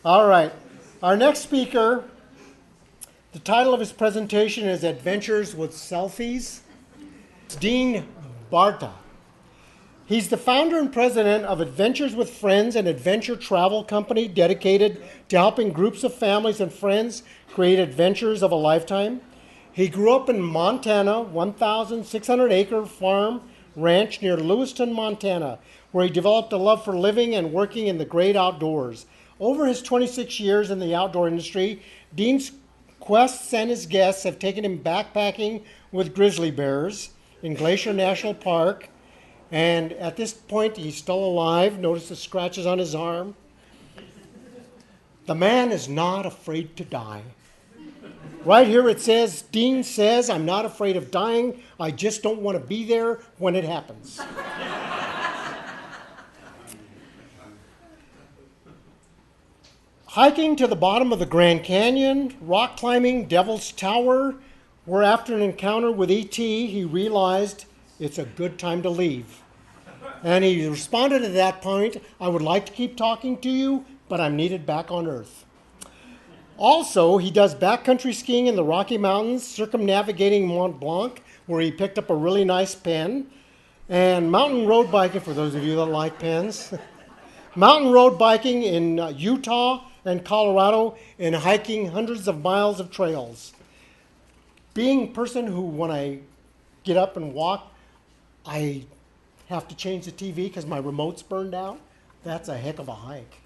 All right. Our next speaker, the title of his presentation is Adventures with Selfies. It's Dean Barta. He's the founder and president of Adventures with Friends, an adventure travel company dedicated to helping groups of families and friends create adventures of a lifetime. He grew up in Montana, 1,600-acre farm ranch near Lewiston, Montana, where he developed a love for living and working in the great outdoors. Over his 26 years in the outdoor industry, Dean's quests and his guests have taken him backpacking with grizzly bears in Glacier National Park. And at this point, he's still alive. Notice the scratches on his arm. The man is not afraid to die. Right here it says, Dean says, I'm not afraid of dying. I just don't want to be there when it happens. Hiking to the bottom of the Grand Canyon, rock climbing Devil's Tower, where after an encounter with E.T., he realized it's a good time to leave. And he responded at that point, I would like to keep talking to you, but I'm needed back on Earth. Also, he does backcountry skiing in the Rocky Mountains, circumnavigating Mont Blanc, where he picked up a really nice pen, and mountain road biking, for those of you that like pens, mountain road biking in Utah and Colorado, and hiking hundreds of miles of trails. Being a person who, when I get up and walk, I have to change the TV because my remote's burned out, that's a heck of a hike.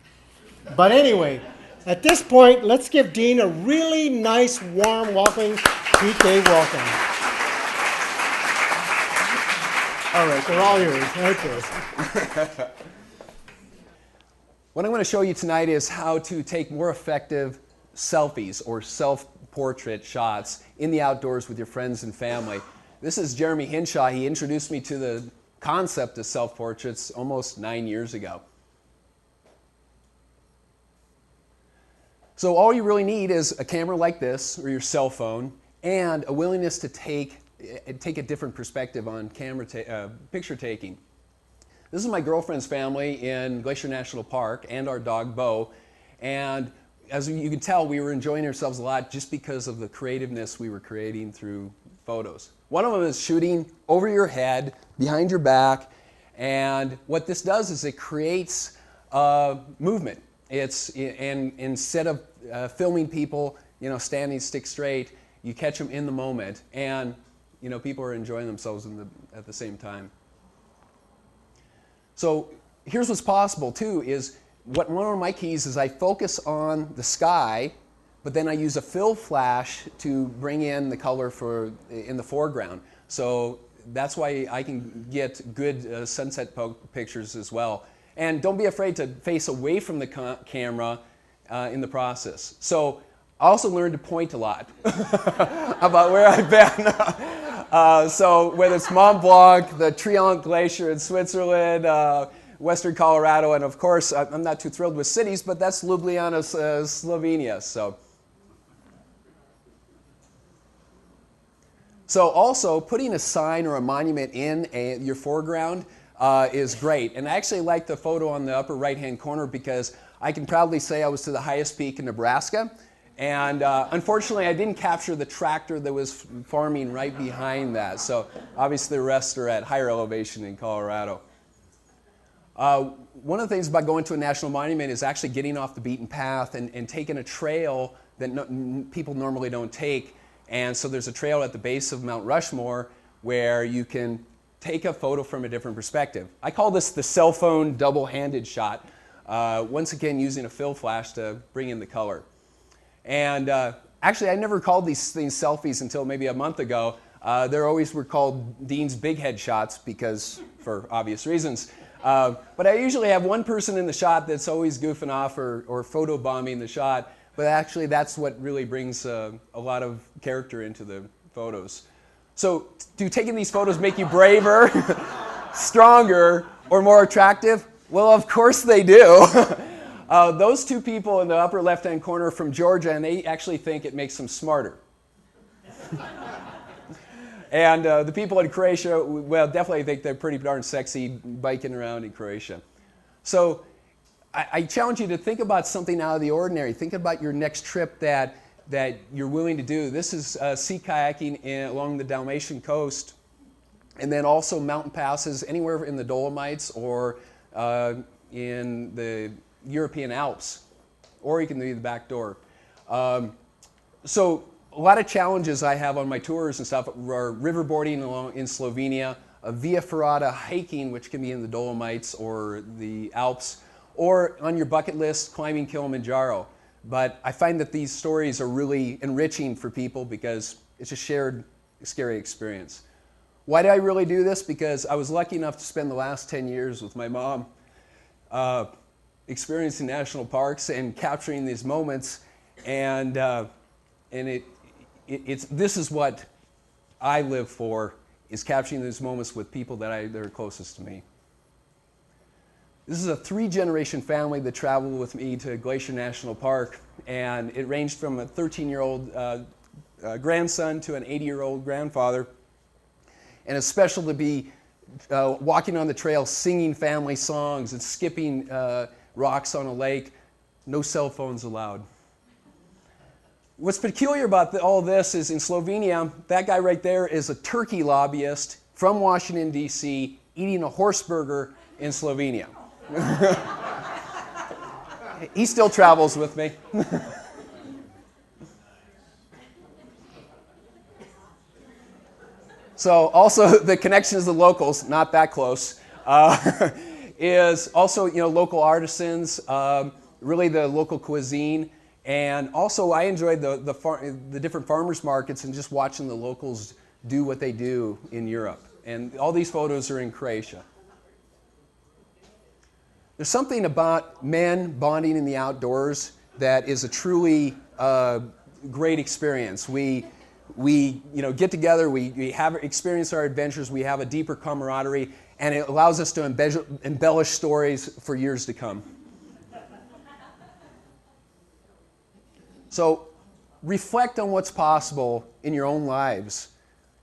But anyway, at this point, let's give Dean a really nice, warm, welcoming PK welcome. All right, they're all yours. Okay. What I'm going to show you tonight is how to take more effective selfies or self-portrait shots in the outdoors with your friends and family. This is Jeremy Hinshaw. He introduced me to the concept of self-portraits almost 9 years ago. So all you really need is a camera like this or your cell phone and a willingness to take a different perspective on picture taking. This is my girlfriend's family in Glacier National Park and our dog Bo, and as you can tell, we were enjoying ourselves a lot just because of the creativeness we were creating through photos. One of them is shooting over your head, behind your back, and what this does is it creates movement. And instead of filming people, standing stick straight, you catch them in the moment, and people are enjoying themselves at the same time. So here's what's possible too is one of my keys is I focus on the sky, but then I use a fill flash to bring in the color in the foreground. So that's why I can get good sunset pictures as well. And don't be afraid to face away from the camera in the process. So I also learned to point a lot about where I've been. So whether it's Mont Blanc, the Triangle Glacier in Switzerland, Western Colorado, and of course, I'm not too thrilled with cities, but that's Ljubljana, Slovenia. So also, putting a sign or a monument in your foreground is great. And I actually like the photo on the upper right-hand corner because I can proudly say I was to the highest peak in Nebraska. And unfortunately, I didn't capture the tractor that was farming right behind that. So obviously, the rest are at higher elevation in Colorado. One of the things about going to a national monument is actually getting off the beaten path and taking a trail that people normally don't take. And so there's a trail at the base of Mount Rushmore where you can take a photo from a different perspective. I call this the cell phone double-handed shot. Once again, using a fill flash to bring in the color. And actually, I never called these things selfies until maybe a month ago. They always were called Dean's big head shots because, for obvious reasons. But I usually have one person in the shot that's always goofing off or photo bombing the shot. But actually, that's what really brings a lot of character into the photos. So do taking these photos make you braver, stronger, or more attractive? Well, of course they do. Those two people in the upper left-hand corner are from Georgia, and they actually think it makes them smarter. And the people in Croatia, well, definitely think they're pretty darn sexy biking around in Croatia. So I challenge you to think about something out of the ordinary. Think about your next trip that you're willing to do. This is sea kayaking along the Dalmatian coast, and then also mountain passes anywhere in the Dolomites or in the European Alps, or you can do the back door. So a lot of challenges I have on my tours and stuff are riverboarding along in Slovenia, via ferrata hiking, which can be in the Dolomites or the Alps, or on your bucket list, climbing Kilimanjaro. But I find that these stories are really enriching for people because it's a shared, scary experience. Why do I really do this? Because I was lucky enough to spend the last 10 years with my mom experiencing national parks and capturing these moments. And this is what I live for, is capturing these moments with people that are closest to me. This is a 3-generation family that traveled with me to Glacier National Park, and it ranged from a 13-year-old grandson to an 80-year-old grandfather. And it's special to be walking on the trail, singing family songs and skipping rocks on a lake. No cell phones allowed. What's peculiar about all this is in Slovenia, that guy right there is a turkey lobbyist from Washington, D.C., eating a horse burger in Slovenia. He still travels with me. So also the connections to the locals, not that close, is also local artisans, really the local cuisine, and also I enjoyed the different farmers markets and just watching the locals do what they do in Europe. And all these photos are in Croatia. There's something about men bonding in the outdoors that is a truly great experience. We get together, we have experience our adventures, we have a deeper camaraderie, and it allows us to embellish stories for years to come. So reflect on what's possible in your own lives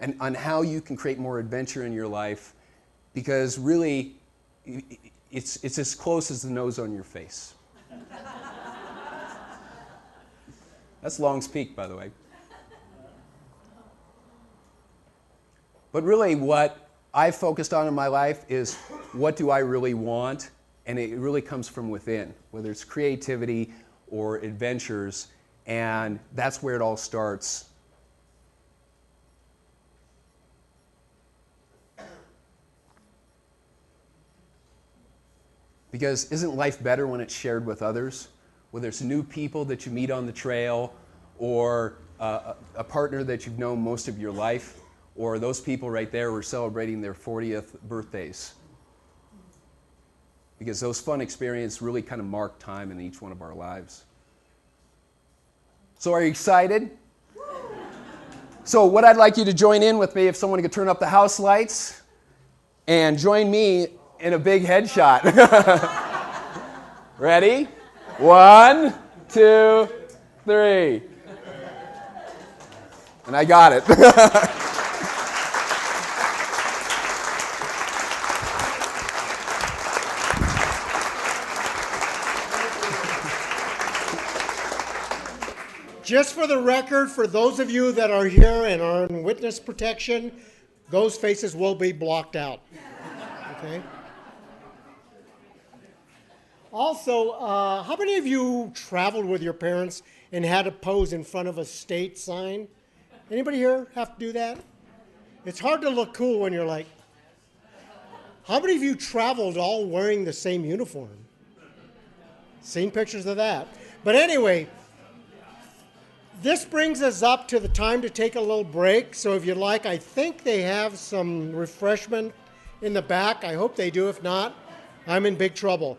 and on how you can create more adventure in your life, because really it's as close as the nose on your face. That's Long's Peak, by the way. But really what I've focused on in my life is what do I really want, and it really comes from within, whether it's creativity or adventures, and that's where it all starts. Because isn't life better when it's shared with others? Whether it's new people that you meet on the trail, or a partner that you've known most of your life, or those people right there who are celebrating their 40th birthdays. Because those fun experiences really kind of mark time in each one of our lives. So are you excited? So what I'd like you to join in with me, if someone could turn up the house lights, and join me in a big headshot. Ready? 1, 2, 3. And I got it. Just for the record, for those of you that are here and are in witness protection, those faces will be blocked out. Okay? Also, how many of you traveled with your parents and had to pose in front of a state sign? Anybody here have to do that? It's hard to look cool when you're like, how many of you traveled all wearing the same uniform? Seen pictures of that. But anyway, this brings us up to the time to take a little break. So if you'd like, I think they have some refreshment in the back. I hope they do. If not, I'm in big trouble.